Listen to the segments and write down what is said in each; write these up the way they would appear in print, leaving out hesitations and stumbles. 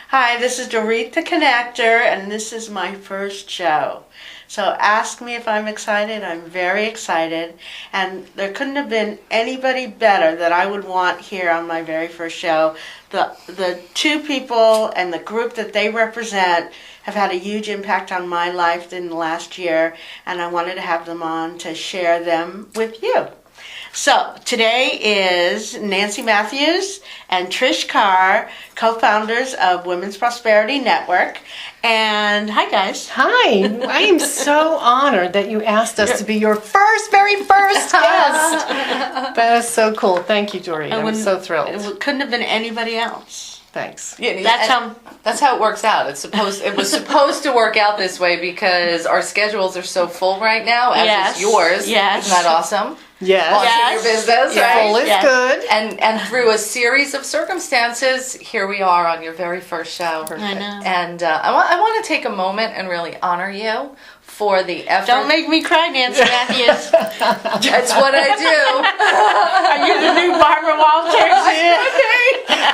Hi, this is Dorit the Connector, and this is my first show. So ask me if I'm excited. I'm very excited, and there couldn't have been anybody better that I would want here on my very first show. The two people and the group that they represent have had a huge impact on my life in the last year, and I wanted to have them on to share them with you. So today is Nancy Mathews and Trish Carr, co-founders of Women's Prosperity Network. And hi, guys. Hi. I am so honored that you asked us to be your very first guest. That is so cool. Thank you, Dorit. I'm so thrilled. It couldn't have been anybody else. Thanks. Yeah, That's how it works out. It was supposed to work out this way because our schedules are so full right now, as is yours. Yes. Isn't that awesome? Yes. Launching your business, Yeah, right? full is good. And through a series of circumstances, here we are on your very first show. I know. And I want to take a moment and really honor you for the effort. Don't make me cry, Nancy Mathews. That's what I do. Are you the new Barbara Walters?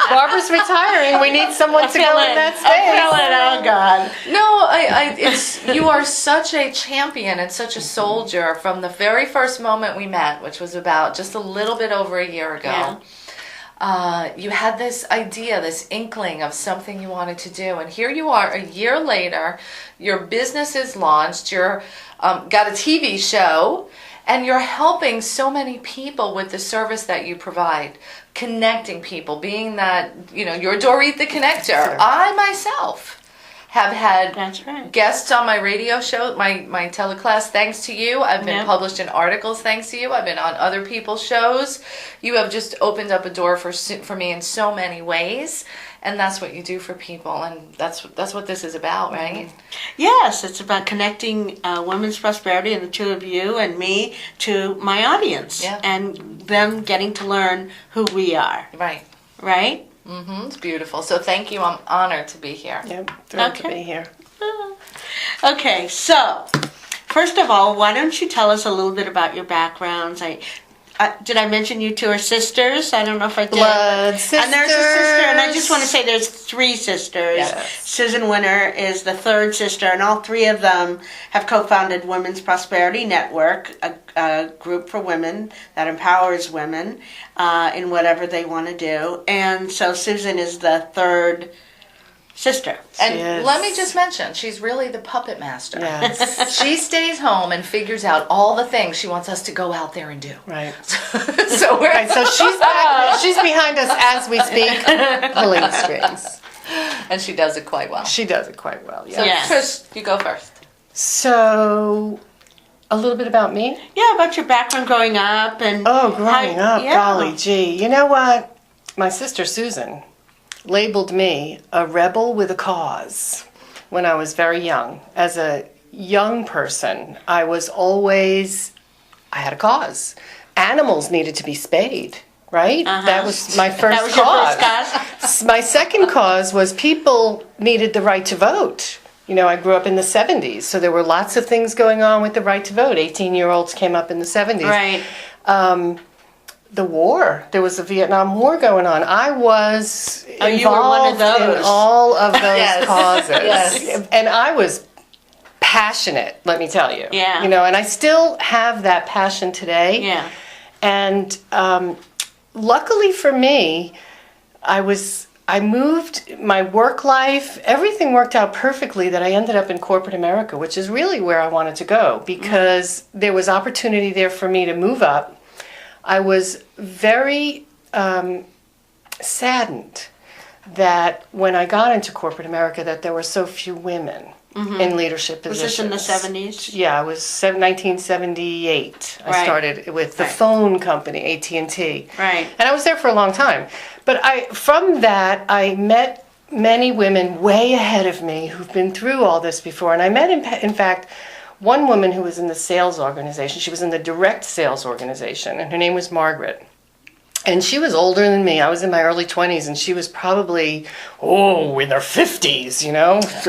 Barbara's retiring. We need someone to go in that space. I feel it. Oh, God. No, you are such a champion and such a soldier from the very first moment we met, which was about just a little bit over a year ago. Yeah. You had this idea, this inkling of something you wanted to do, and here you are a year later. Your business is launched. You're got a TV show, and you're helping so many people with the service that you provide, connecting people. Being that you're Dorit the Connector. Sure. I myself have had That's right. guests on my radio show, my teleclass, thanks to you. I've been published in articles thanks to you. I've been on other people's shows. You have just opened up a door for me in so many ways, and that's what you do for people, and that's what this is about, right? Yes, it's about connecting women's prosperity and the two of you and me to my audience, and them getting to learn who we are. Right. Right? Mm-hmm. It's beautiful. So thank you. I'm honored to be here. Yep, thrilled to be here. Okay, so first of all, why don't you tell us a little bit about your backgrounds? Did I mention you two are sisters? I don't know if I did. Blood sisters. And there's a sister, and I just want to say there's three sisters. Yes. Susan Winter is the third sister, and all three of them have co-founded Women's Prosperity Network, a group for women that empowers women in whatever they want to do. And so Susan is the third sister. And let me just mention, she's really the puppet master. Yes. She stays home and figures out all the things she wants us to go out there and do. Right. So she's behind us as we speak, pulling the strings. And she does it quite well. She does it quite well, So yeah. Trish, you go first. So, a little bit about me? Yeah, about your background growing up. Growing up, golly gee. You know what? My sister Susan labeled me a rebel with a cause when I was very young. As a young person, I had a cause. Animals needed to be spayed, right? That was my first cause. Your first cause? My second cause was people needed the right to vote. I grew up in the 70s, so there were lots of things going on with the right to vote. 18-year-olds came up in the 70s. Right. The war. There was a Vietnam War going on. I was involved you were one of those. in all of those causes. Yes. And I was passionate, let me tell you. Yeah. And I still have that passion today. Yeah. And luckily for me, I moved my work life, everything worked out perfectly that I ended up in corporate America, which is really where I wanted to go because there was opportunity there for me to move up. I was very saddened that when I got into corporate America that there were so few women in leadership positions. Was this in the 70s? Yeah, it was 1978. Right. I started with the phone company, AT&T. Right. And I was there for a long time. But from that, I met many women way ahead of me who've been through all this before. And I met, in fact, one woman who was in the sales organization. She was in the direct sales organization, and her name was Margaret. And she was older than me. I was in my early 20s, and she was probably, in her 50s,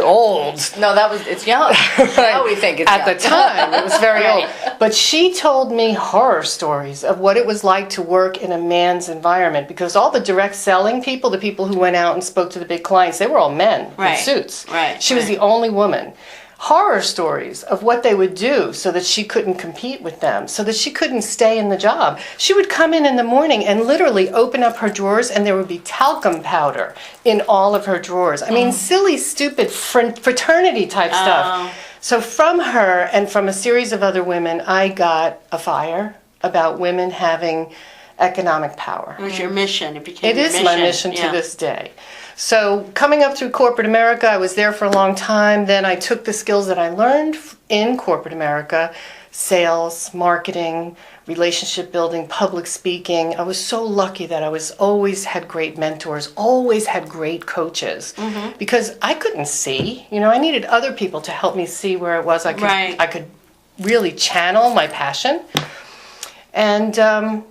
old. No, it's young. Now we think it's At young. the time, it was very Right. old. But she told me horror stories of what it was like to work in a man's environment, because all the direct selling people, the people who went out and spoke to the big clients, they were all men Right. in suits. Right, She was right. the only woman. Horror stories of what they would do so that she couldn't compete with them, so that she couldn't stay in the job. She would come in the morning and literally open up her drawers, and there would be talcum powder in all of her drawers. I mean, silly, stupid fraternity type stuff. So from her and from a series of other women, I got a fire about women having economic power. It was your mission. It became It your is mission. my mission to this day. So coming up through corporate America, I was there for a long time. Then I took the skills that I learned in corporate America, sales, marketing, relationship building, public speaking. I was so lucky that I was always had great mentors, always had great coaches, because I couldn't see. I needed other people to help me see where it was Right. I could really channel my passion. And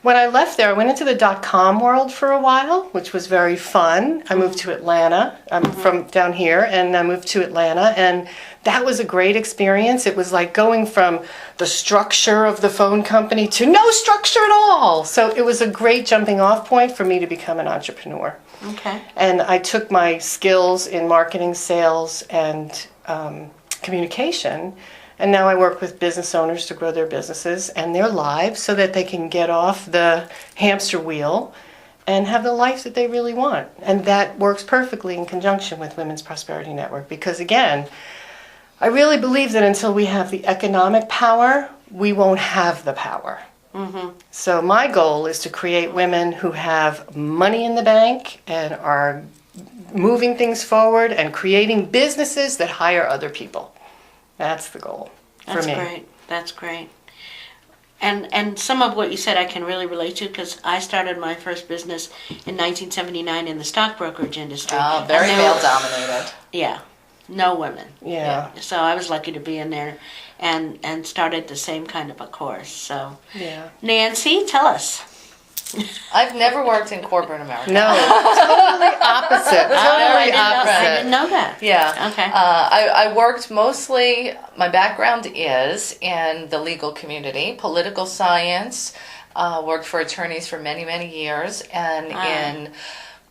when I left there, I went into the .com world for a while, which was very fun. I moved to Atlanta. I'm from down here, and I moved to Atlanta, and that was a great experience. It was like going from the structure of the phone company to no structure at all. So it was a great jumping off point for me to become an entrepreneur. Okay. And I took my skills in marketing, sales, and communication, and now I work with business owners to grow their businesses and their lives so that they can get off the hamster wheel and have the life that they really want. And that works perfectly in conjunction with Women's Prosperity Network, because again, I really believe that until we have the economic power, we won't have the power. So my goal is to create women who have money in the bank and are moving things forward and creating businesses that hire other people. That's the goal for That's me. great. That's great. And some of what you said I can really relate to, because I started my first business in 1979 in the stock brokerage industry. Oh, very And there male dominated. Yeah, no women. Yeah. So I was lucky to be in there and started the same kind of a course. So Yeah. Nancy, tell us. I've never worked in corporate America. No, totally opposite. Totally I opposite. didn't know that. Yeah. Okay. I worked mostly, my background is in the legal community, political science, worked for attorneys for many, many years. And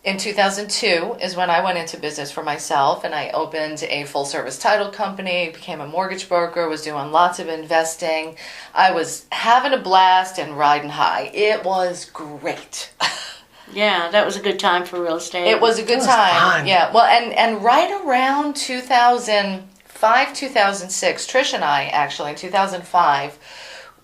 in 2002 is when I went into business for myself, and I opened a full service title company, became a mortgage broker, was doing lots of investing. I was having a blast and riding high. It was great. Yeah, that was a good time for real estate. It was a good was time. fun. Yeah. Well, and right around 2005, 2006, Trish and I actually in 2005,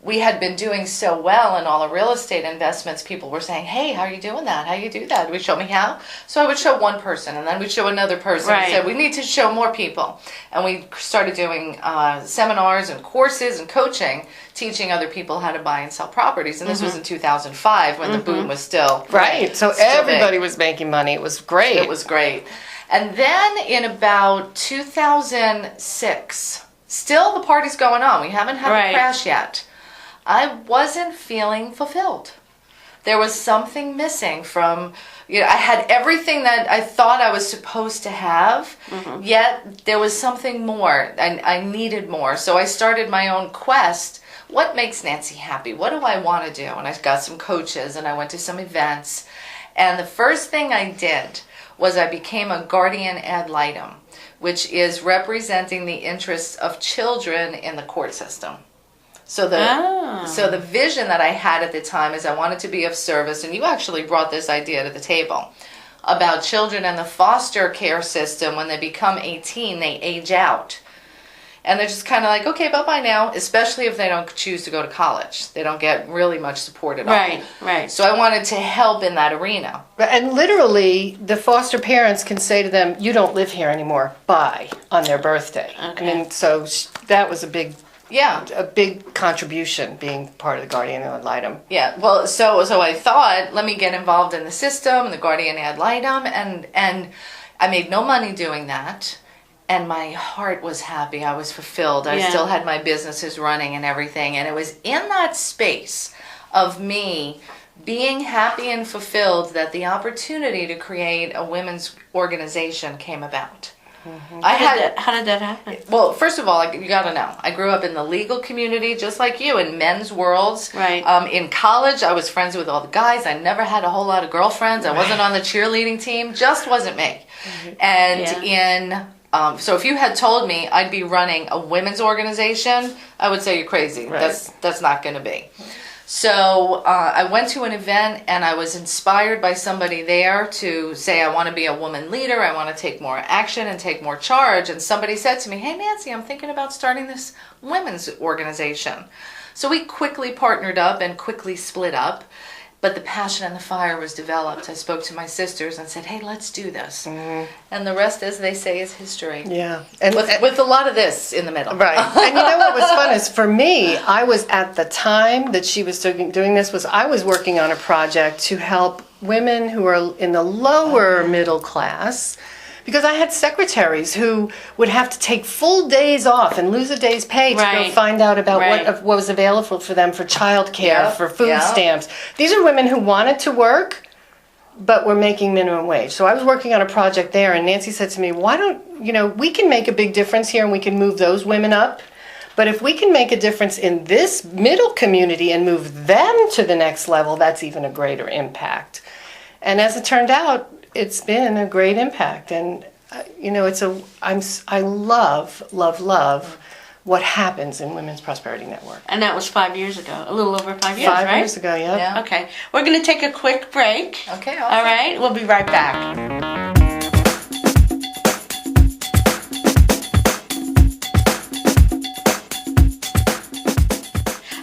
we had been doing so well in all the real estate investments. People were saying, "Hey, how are you doing that? How you do that?" Would show me how. So I would show one person, and then we'd show another person. Right. We said we need to show more people, and we started doing seminars and courses and coaching, teaching other people how to buy and sell properties. And this was in 2005 when the boom was still Right. So still everybody big. was making money. It was great. It was great. And then in about 2006, still the party's going on. We haven't had Right. a crash yet. I wasn't feeling fulfilled. There was something missing from, I had everything that I thought I was supposed to have, yet there was something more. I needed more. So I started my own quest. What makes Nancy happy? What do I want to do? And I got some coaches and I went to some events. And the first thing I did was I became a guardian ad litem, which is representing the interests of children in the court system. So the vision that I had at the time is I wanted to be of service, and you actually brought this idea to the table about children in the foster care system. When they become 18, they age out. And they're just kind of like, okay, bye-bye now, especially if they don't choose to go to college. They don't get really much support at all. Right. So I wanted to help in that arena. And literally, the foster parents can say to them, "You don't live here anymore. Bye," on their birthday. Okay. I mean, so that was a Yeah. big contribution being part of the guardian ad litem. Yeah, well, so I thought, let me get involved in the system, the guardian ad litem, and I made no money doing that, and my heart was happy. I was fulfilled. I Yeah. still had my businesses running and everything, and it was in that space of me being happy and fulfilled that the opportunity to create a women's organization came about. How did that happen? Well, first of all, you got to know, I grew up in the legal community, just like you, in men's worlds. Right. In college, I was friends with all the guys. I never had a whole lot of girlfriends. I wasn't on the cheerleading team. Just wasn't me. And so if you had told me I'd be running a women's organization, I would say you're crazy. Right. That's not going to be. So I went to an event and I was inspired by somebody there to say, I want to be a woman leader. I want to take more action and take more charge. And somebody said to me, hey, Nancy, I'm thinking about starting this women's organization. So we quickly partnered up and quickly split up. But the passion and the fire was developed. I spoke to my sisters and said, hey, let's do this. And the rest, as they say, is history. Yeah. And with a lot of this in the middle. Right. And you know what was fun is, for me, I was at the time that she was doing this, I was working on a project to help women who are in the lower middle class, because I had secretaries who would have to take full days off and lose a day's pay to go find out about what was available for them for childcare, for food stamps. These are women who wanted to work, but were making minimum wage. So I was working on a project there, and Nancy said to me, why don't, we can make a big difference here and we can move those women up. But if we can make a difference in this middle community and move them to the next level, that's even a greater impact. And as it turned out, it's been a great impact, and I love what happens in Women's Prosperity Network. And that was 5 years ago, a little over 5 years, 5 right? years ago, yeah. Okay, we're going to take a quick break. Okay, awesome. All right, we'll be right back.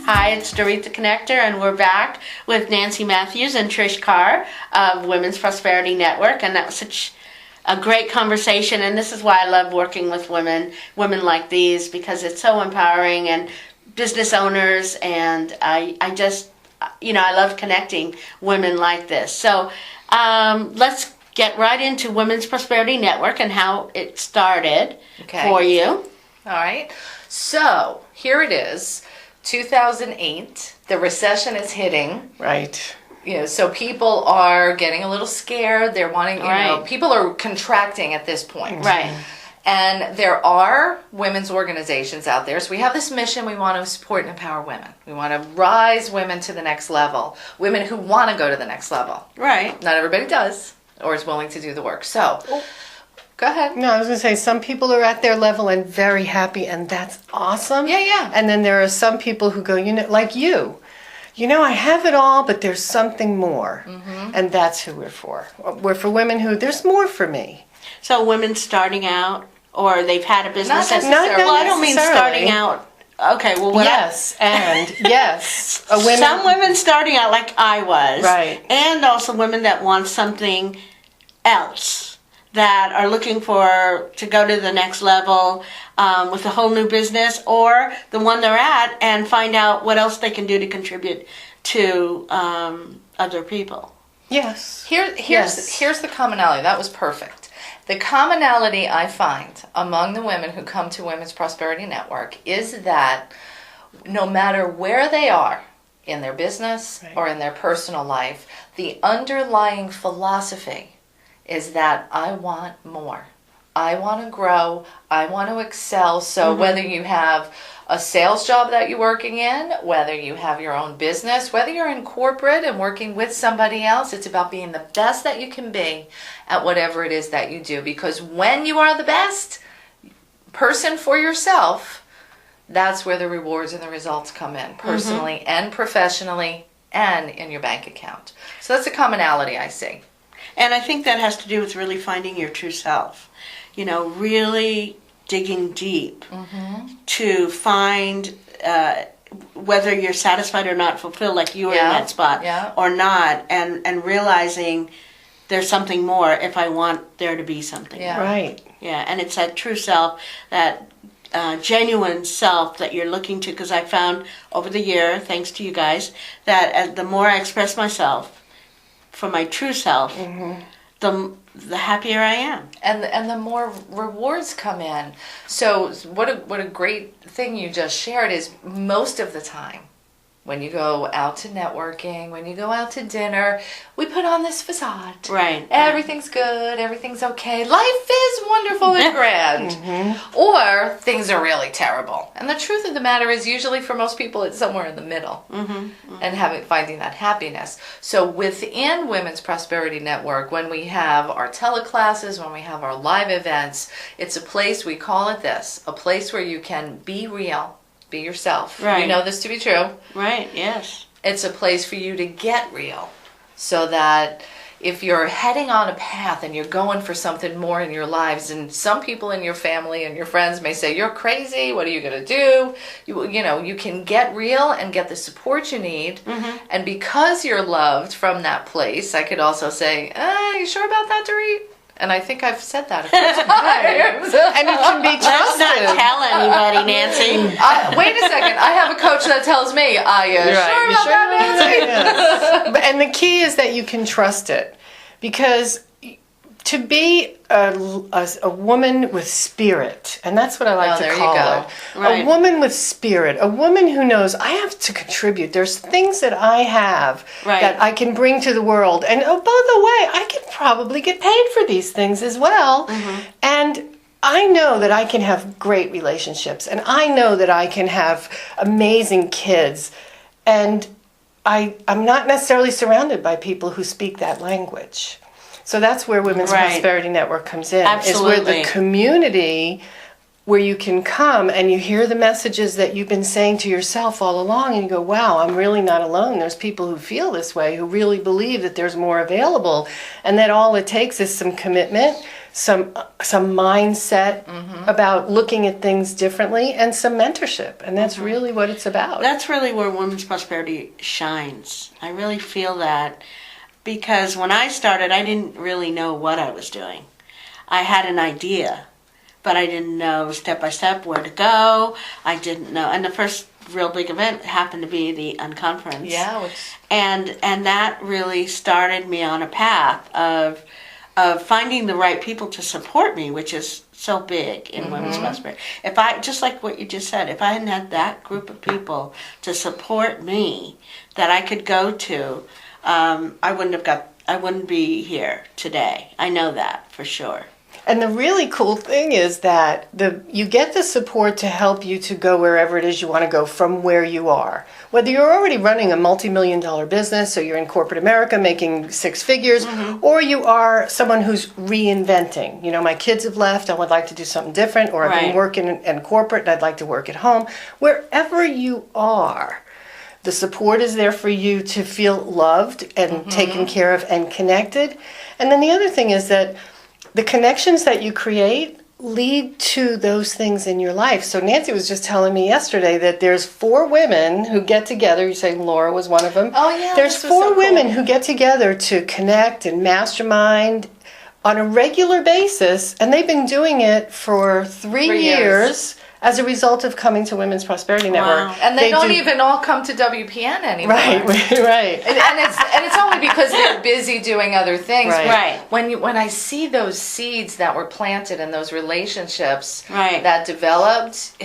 Hi, it's Dorit the Connector, and we're back with Nancy Mathews and Trish Carr of Women's Prosperity Network, and that was such a great conversation, and this is why I love working with women like these, because it's so empowering, and business owners, and I just, I love connecting women like this. So let's get right into Women's Prosperity Network and how it started for you. All right, so here it is. 2008, the recession is hitting. Right. So people are getting a little scared. They're wanting, people are contracting at this point. Right. And there are women's organizations out there. So we have this mission. We want to support and empower women. We want to rise women to the next level. Women who want to go to the next level. Right. Not everybody does or is willing to do the work. So go ahead. No, I was going to say, some people are at their level and very happy, and that's awesome. Yeah. And then there are some people who go, like you. I have it all, but there's something more. Mm-hmm. And that's who we're for. We're for women who, there's more for me. So women starting out, or they've had a business. Not necessarily. Well, I don't mean starting out. Okay, well, yes. Some women starting out like I was. Right. And also women that want something else, that are looking to go to the next level with a whole new business, or the one they're at and find out what else they can do to contribute to other people. Yes. Here's the commonality. That was perfect. The commonality I find among the women who come to Women's Prosperity Network is that no matter where they are in their business or in their personal life, the underlying philosophy is that I want more. I want to grow. I want to excel. So whether you have a sales job that you're working in, whether you have your own business, whether you're in corporate and working with somebody else, it's about being the best that you can be at whatever it is that you do. Because when you are the best person for yourself, that's where the rewards and the results come in, personally and professionally and in your bank account. So that's a commonality I see. And I think that has to do with really finding your true self. Really digging deep to find whether you're satisfied or not, fulfilled, like you were in that spot or not, and realizing there's something more if I want there to be something more. Right. Yeah, and it's that true self, that genuine self that you're looking to, because I found over the year, thanks to you guys, that the more I express myself for my true self, the happier I am. And the more rewards come in. So what a great thing you just shared is most of the time when you go out to networking, when you go out to dinner, we put on this facade. Right. Everything's good, everything's okay, life is wonderful and grand. Or things are really terrible. And the truth of the matter is, usually for most people, it's somewhere in the middle. And finding that happiness. So within Women's Prosperity Network, when we have our teleclasses, when we have our live events, it's a place, we call it this, a place where you can be real. Be yourself. Right. You know this to be true. Right, yes. It's a place for you to get real. So that if you're heading on a path and you're going for something more in your lives, and some people in your family and your friends may say, you're crazy, what are you going to do? You can get real and get the support you need. And because you're loved from that place, I could also say, you sure about that, Dorit? And I think I've said that a few times. And it can be Let's not trusted. tell anybody, Nancy. Wait a second. I have a coach that tells me, are you sure about that, Nancy? And the key is that you can trust it. Because to be a woman with spirit, and that's what I like to call it. Right. A woman with spirit, a woman who knows I have to contribute. There's things that I have that I can bring to the world. And oh, by the way, I can probably get paid for these things as well. And I know that I can have great relationships, and I know that I can have amazing kids. And I'm not necessarily surrounded by people who speak that language. So that's where Women's Prosperity Network comes in. Absolutely. Is where the community, where you can come and you hear the messages that you've been saying to yourself all along, and you go, wow, I'm really not alone. There's people who feel this way, who really believe that there's more available, and that all it takes is some commitment, some mindset about looking at things differently, and some mentorship. And that's really what it's about. That's really where Women's Prosperity shines. I really feel that. Because when I started, I didn't really know what I was doing. I had an idea, but I didn't know step by step where to go. I didn't know. And the first real big event happened to be the Unconference. Yeah. And that really started me on a path of finding the right people to support me, which is so big in Women's Prosperity. If I, just like what you just said, if I hadn't had that group of people to support me that I could go to, I wouldn't be here today. I know that for sure. And the really cool thing is that you get the support to help you to go wherever it is you want to go from where you are. Whether you're already running a multi-million-dollar business, or you're in corporate America making six figures, or you are someone who's reinventing. You know, my kids have left, I would like to do something different, or I've been working in corporate and I'd like to work at home. Wherever you are, the support is there for you to feel loved and taken care of and connected. And then the other thing is that the connections that you create lead to those things in your life. So Nancy was just telling me yesterday that there's 4 women who get together. You say Laura was one of them. Oh, yeah. There's 4 women who get together to connect and mastermind on a regular basis. And they've been doing it for 3 years. As a result of coming to Women's Prosperity Network. And they don't even all come to WPN anymore. Right. And it's only because they're busy doing other things. Right. When I see those seeds that were planted and those relationships Right. that developed,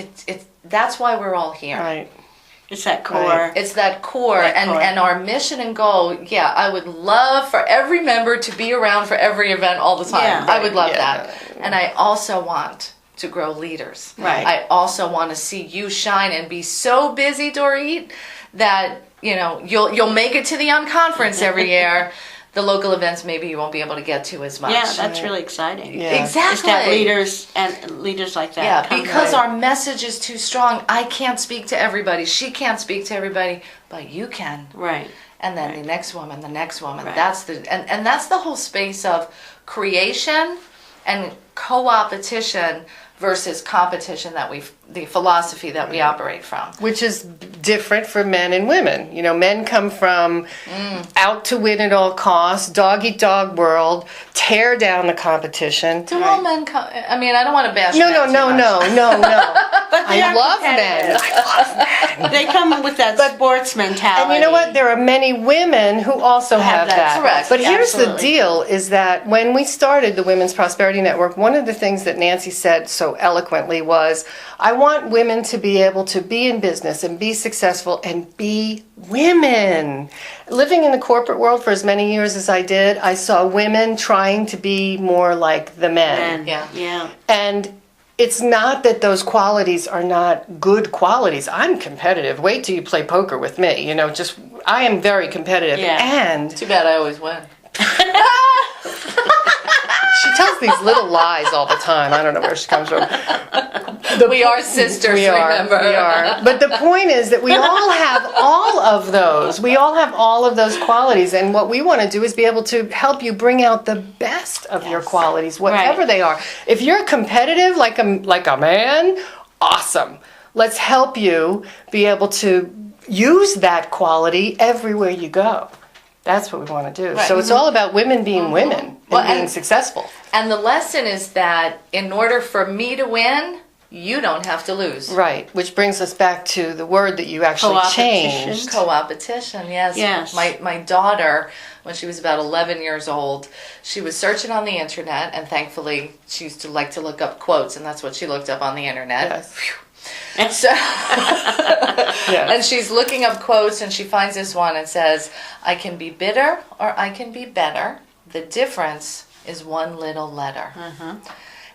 that's why we're all here. Right. It's that core. Right. It's that core. And our mission and goal, I would love for every member to be around for every event all the time. Yeah. I would love that. And I also want to grow leaders. Right. I also want to see you shine and be so busy, Dorit, that you'll make it to the Unconference every year. The local events maybe you won't be able to get to as much. Yeah, that's really exciting. Yeah. Exactly. It's that leaders like that. Yeah, come because to- our message is too strong. I can't speak to everybody. She can't speak to everybody, but you can. Right. And then the next woman, the next woman. Right. That's and that's the whole space of creation and co-opetition versus competition the philosophy that we operate from. Which is different for men and women. You know, men come from out to win at all costs, dog eat dog world, tear down the competition. Do all men come? I mean, I don't want to bash. No. men too much. But they I are love competitive. men. I love men. They come with that sports mentality. And you know what? There are many women who also have that. Correct. But here's the Absolutely. deal, is that when we started the Women's Prosperity Network, one of the things that Nancy said so eloquently was, I want women to be able to be in business and be successful and be women. Living in the corporate world for as many years as I did, I saw women trying to be more like the men. Yeah. And it's not that those qualities are not good qualities. I'm competitive. Wait till you play poker with me. You know, just, I am very competitive. Yeah. And Too bad I always win. she tells these little lies all the time. I don't know where she comes from. We are sisters, We are. remember? We are. But the point is that we all have all of those. We all have all of those qualities. And what we want to do is be able to help you bring out the best of your qualities, whatever Right. they are. If you're competitive like a man, awesome. Let's help you be able to use that quality everywhere you go. That's what we want to do. Right. So it's all about women being women and Well, being and- successful. And the lesson is that in order for me to win, you don't have to lose. Right, which brings us back to the word that you actually Co-opetition. changed. Co-opetition, yes. Yes. My daughter, when she was about 11 years old, she was searching on the internet, and thankfully she used to like to look up quotes, and that's what she looked up on the internet. Yes. So, Yes. and she's looking up quotes, and she finds this one and says, I can be bitter or I can be better. The difference is one little letter.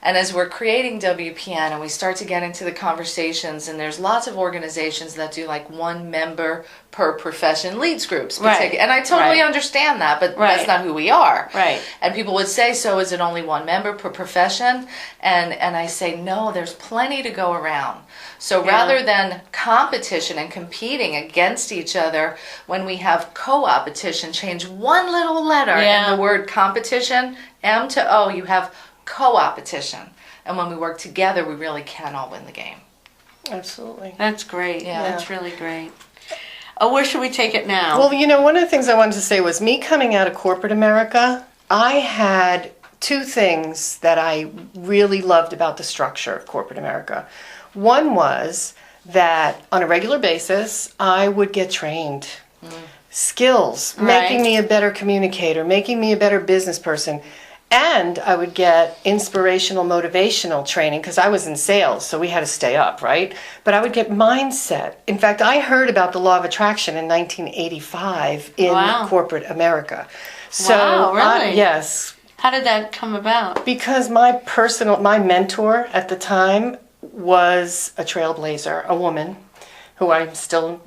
And as we're creating WPN and we start to get into the conversations, and there's lots of organizations that do like one member per profession leads groups. Right. And I totally Right. understand that, but Right. that's not who we are. Right. And people would say, so is it only one member per profession? And I say, no, there's plenty to go around. So Yeah. rather than competition and competing against each other, when we have co-opetition, change one little letter Yeah. in the word competition, M to O, you have co-opetition. And when we work together, we really can all win the game. Absolutely. That's great. Yeah. That's really great. Oh, where should we take it now? Well, you know, one of the things I wanted to say was me coming out of corporate America, I had two things that I really loved about the structure of corporate America. One was that on a regular basis, I would get trained. Skills, making Right. me a better communicator, making me a better business person. And I would get inspirational, motivational training because I was in sales, so we had to stay up, right? But I would get mindset. In fact, I heard about the law of attraction in 1985 in Wow. corporate America. So, Wow, really? yes, How did that come about? because my mentor at the time was a trailblazer, a woman who I'm still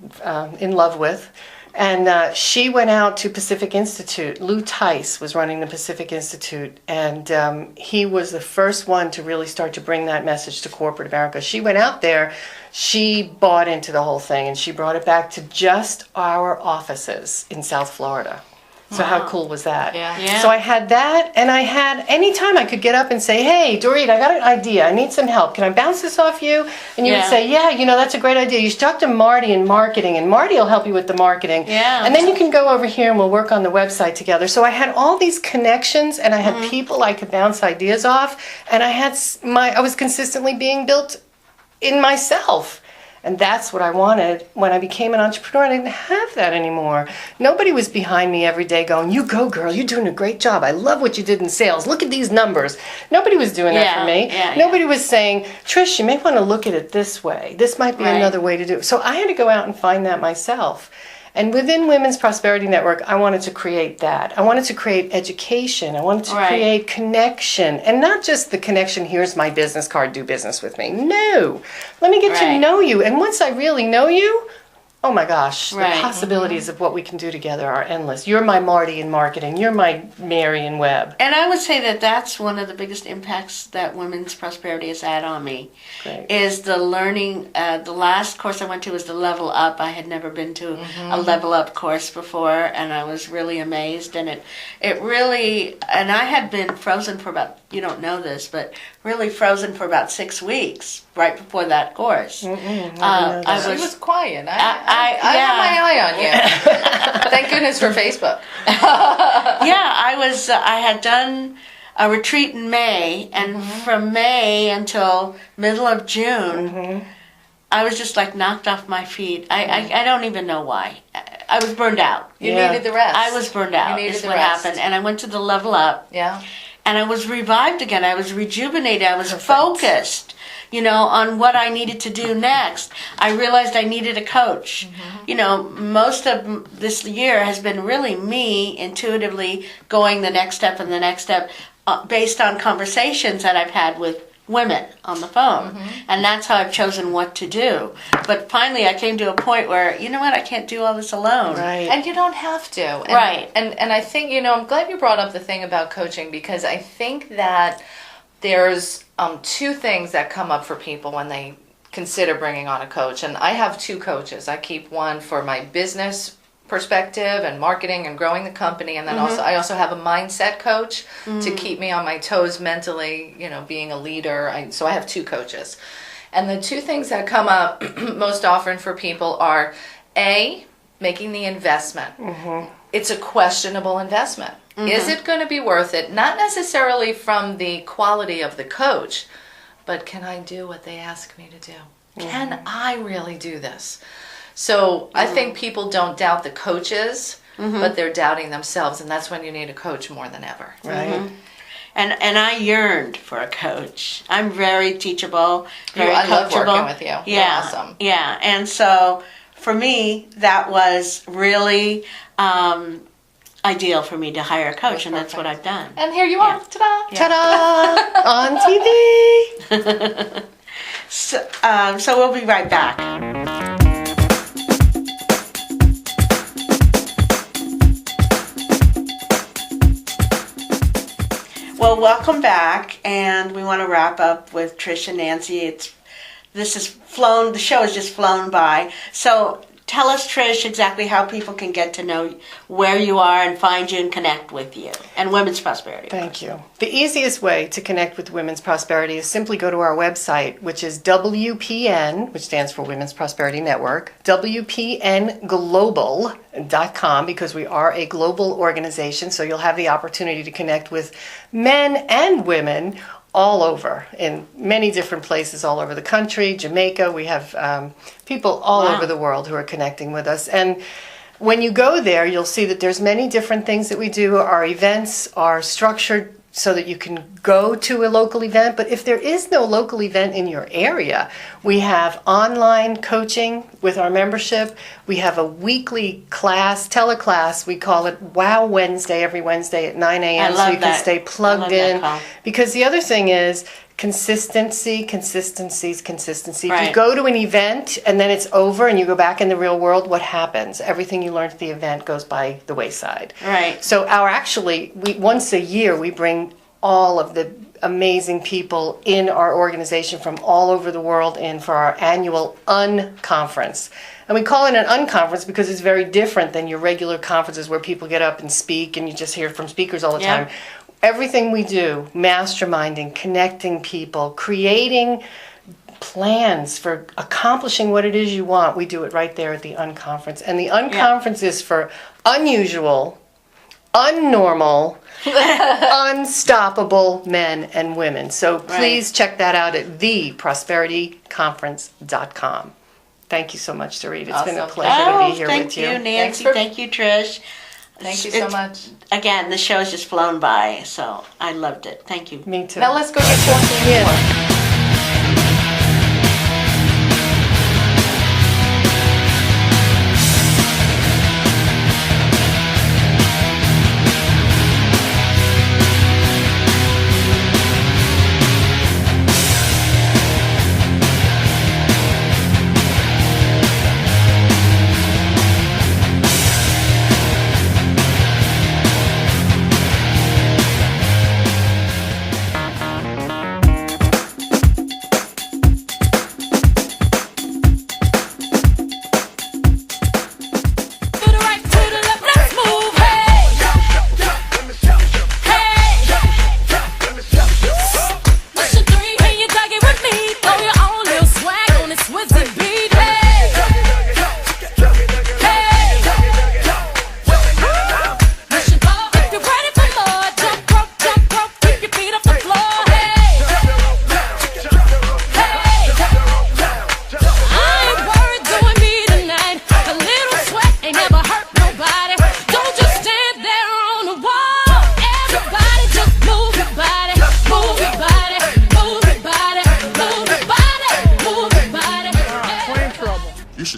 in love with. And she went out to Pacific Institute. Lou Tice was running the Pacific Institute, and he was the first one to really start to bring that message to corporate America. She went out there, she bought into the whole thing, and she brought it back to just our offices in South Florida. So how cool was that? Yeah. Yeah. So I had that, and I had, anytime I could get up and say, hey, Dorit, I got an idea. I need some help. Can I bounce this off you? And you would Yeah. say, yeah, you know, that's a great idea. You should talk to Marty in marketing, and Marty will help you with the marketing. Yeah. And then you can go over here and we'll work on the website together. So I had all these connections, and I had Mm-hmm. people I could bounce ideas off, and I was consistently being built in myself. And that's what I wanted when I became an entrepreneur. I didn't have that anymore. Nobody was behind me every day going, you go, girl, you're doing a great job. I love what you did in sales. Look at these numbers. Nobody was doing that Yeah, for me. yeah, Nobody was saying, Trish, you may want to look at it this way. This might be Right. another way to do it. So I had to go out and find that myself. And within Women's Prosperity Network, I wanted to create that. I wanted to create education. I wanted to Right. create connection. And not just the connection, here's my business card, do business with me. No. Let me get to Right. know you. And once I really know you, oh my gosh, Right. the possibilities of what we can do together are endless. You're my Marty in marketing. You're my Mary in web. And I would say that that's one of the biggest impacts that Women's Prosperity has had on me. Great. Is the learning. The last course I went to was the Level Up. I had never been to a Level Up course before, and I was really amazed. And it really, and I had been frozen for about, you don't know this, but really frozen for about 6 weeks right before that course. I She was was quiet. I yeah. have my eye on you. Thank goodness for Facebook. I had done a retreat in May, and from May until middle of June, I was just like knocked off my feet. I don't even know why. I was burned out. You needed the rest. I was burned out. You needed is the what rest. happened. And I went to the Level Up. Yeah. And I was revived again. I was rejuvenated. I was focused, on what I needed to do next. I realized I needed a coach. Most of this year has been really me intuitively going the next step and the next step based on conversations that I've had with women on the phone. And that's how I've chosen what to do. But finally I came to a point where, you know what, I can't do all this alone. Right. And you don't have to. And, Right. And I think, I'm glad you brought up the thing about coaching, because I think that there's two things that come up for people when they consider bringing on a coach. And I have two coaches. I keep one for my business perspective and marketing and growing the company, and then I also have a mindset coach to keep me on my toes mentally, being a leader. So I have two coaches. And the two things that come up most often for people are A, making the investment. It's a questionable investment. Is it going to be worth it? Not necessarily from the quality of the coach, but can I do what they ask me to do? Can I really do this? So I think people don't doubt the coaches, but they're doubting themselves, and that's when you need a coach more than ever. Right. And I yearned for a coach. I'm very teachable, very I love coachable. working with you. You're Yeah, awesome. Yeah, and so for me, that was really ideal for me to hire a coach, and that's what I've done. And here you are. Ta-da! Ta-da! On TV. So we'll be right back. Well, welcome back, and we want to wrap up with Trish and Nancy. The show has just flown by. So tell us, Trish, exactly how people can get to know where you are and find you and connect with you and Women's Prosperity. Thank you. The easiest way to connect with Women's Prosperity is simply go to our website, which is WPN, which stands for Women's Prosperity Network, WPNglobal.com, because we are a global organization, so you'll have the opportunity to connect with men and women all over, in many different places all over the country. Jamaica, we have people all over the world who are connecting with us. And when you go there, you'll see that there's many different things that we do. Our events are structured so that you can go to a local event. But if there is no local event in your area, we have online coaching with our membership. We have a weekly class, teleclass. We call it Wow Wednesday, every Wednesday at 9 a.m. So you can stay plugged in. Because the other thing is consistency. If you go to an event and then it's over and you go back in the real world, what happens? Everything you learned at the event goes by the wayside. Right. So once a year, we bring all of the amazing people in our organization from all over the world in for our annual unconference. And we call it an unconference because it's very different than your regular conferences where people get up and speak and you just hear from speakers all the time. Everything we do, masterminding, connecting people, creating plans for accomplishing what it is you want, we do it right there at the unconference. And the unconference is for unusual, unnormal, unstoppable men and women. So please check that out at theprosperityconference.com. Thank you so much, Dorit. It's been a pleasure to be here with you. Thank you, Nancy. Thank you, Trish. Thank you so much. Again, the show's just flown by, so I loved it. Thank you. Me too. Now let's go get something.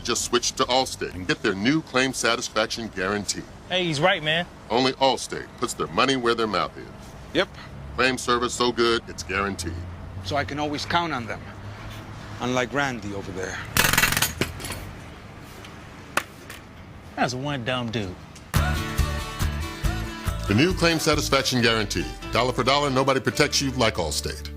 should just switch to Allstate and get their new claim satisfaction guarantee. Hey, he's right, man. Only Allstate puts their money where their mouth is. Yep. Claim service so good, it's guaranteed. So I can always count on them. Unlike Randy over there. That's one dumb dude. The new claim satisfaction guarantee. Dollar for dollar, nobody protects you like Allstate.